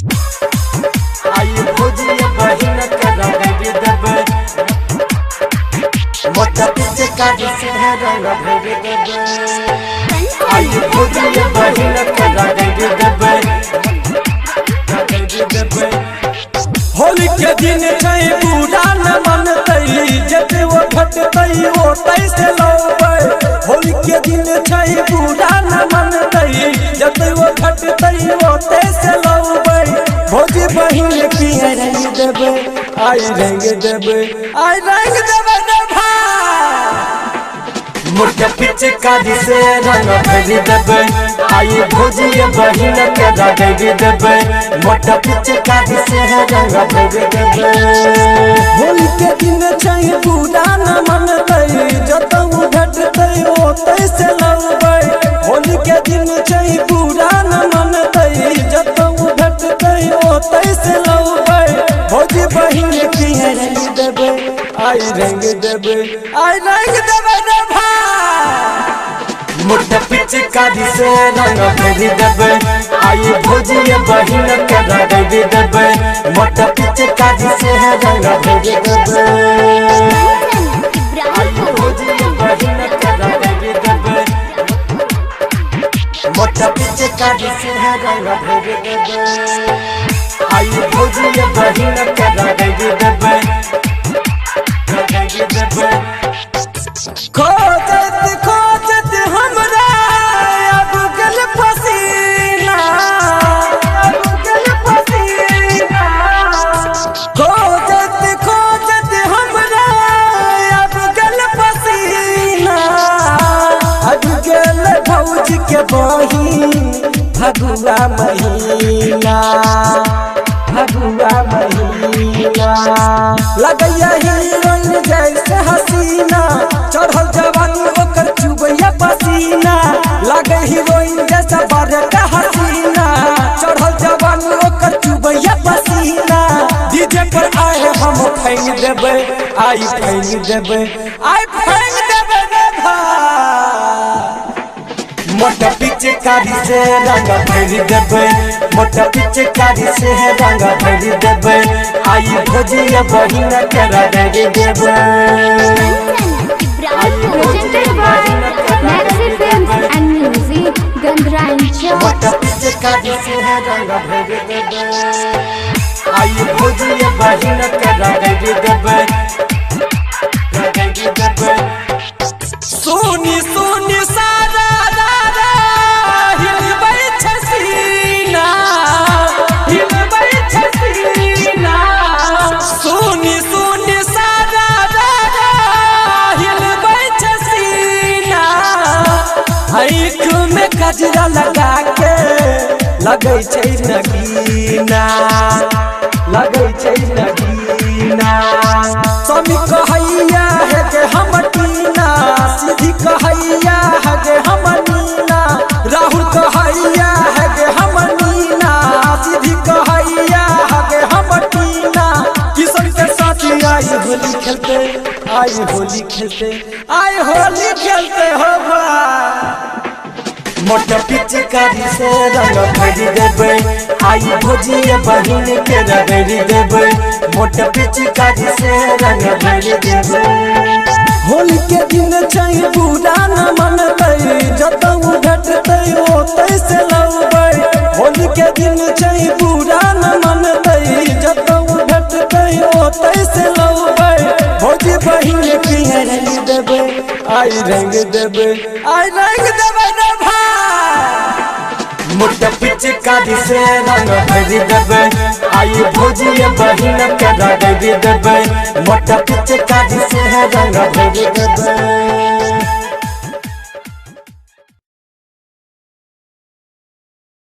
आई भोजिया बहिन के रंग देबे मोटा पीछे काटी से रंग देबे आई भोजिया बहिन के रंग देबे होली के दिन छै पूरा न मनतै जते वो घटतै ओ तैसे लौबै होली के दिन छै पूरा न मनतै जते वो घटतै ओ तैसे लौबै भोजी बहिन की रंग देबे आई रंग देबे रे भाई मोटा पीछे काटी से रंग देबे आई भोजिया बहिन के रंग देबे मोटा पीछे काटी से रंग देबे होली के दिन छै पूरा न मनतै जतौ घटतै ओ तैसे लौबै होली के दिन छै पूरा न मनतै जतौ घटतै ओ तैसे लौबै भोजी बहिन की रंग देबे आई रंग देबे रे भाई मोटा पीछे काटी से रंग देबे आई भोजिया बहिन के रंग देबे मोटा पीछे काटी से रंग देबे आई भोजिया बहिन के रंग देबे मोटा पीछे काटी से रंग देबे आई भोजिया बहिन के रंग देबे खोजत हमरा अब गल पसीना खोजत हमरा अब गल पसीना अब गल भौज के बही फगुआ महीना लगैया हीरोइन जैसे हसीना चढ़ल जवानी ओकर चुबैया पसीना लगे हीरोइन जैसा बड़का हसीना चढ़ल जवानी ओकर चुबैया पसीना डीजे पर आए हम फेंक देबे आई फेंक देबे रे भाई मोटा पीछे काटी से रंग देबे मोटा पीछे काटी से रंग देबे आई भोजिया बहिन के रंग देबे मोटा पीछे काटी से रंग देबे आई भोजिया बहिन के रंग देबे सोनी सोनी सारा गजरा लगा के लगै छै नगीना स्वामी कहैया है गे हम टीना सीधी कहैया है गे हम नीना राहुल कहैया है गे हम नीना सीधी कहैया है गे हम टीना किशन के साथी आई होली खेलते हो भाई मोटा पीछे काटी से रंग देबे आई भोजिया बहिन के रंग देबे मोटा पीछे काटी से रंग देबे होली के दिन छै पूरा न मनतै जतौ घटतै ओ तैसे लौबै होली के दिन छै पूरा न मनतै जतौ घटतै ओ तैसे लौबै भोजी बहिन की रंग देबे आई रंग देबे रे भाई मोटा पीछे काटी से रंग देबे आई भोजिया बहिन के रंग देबे मोटा पीछे काटी से रंग देबे।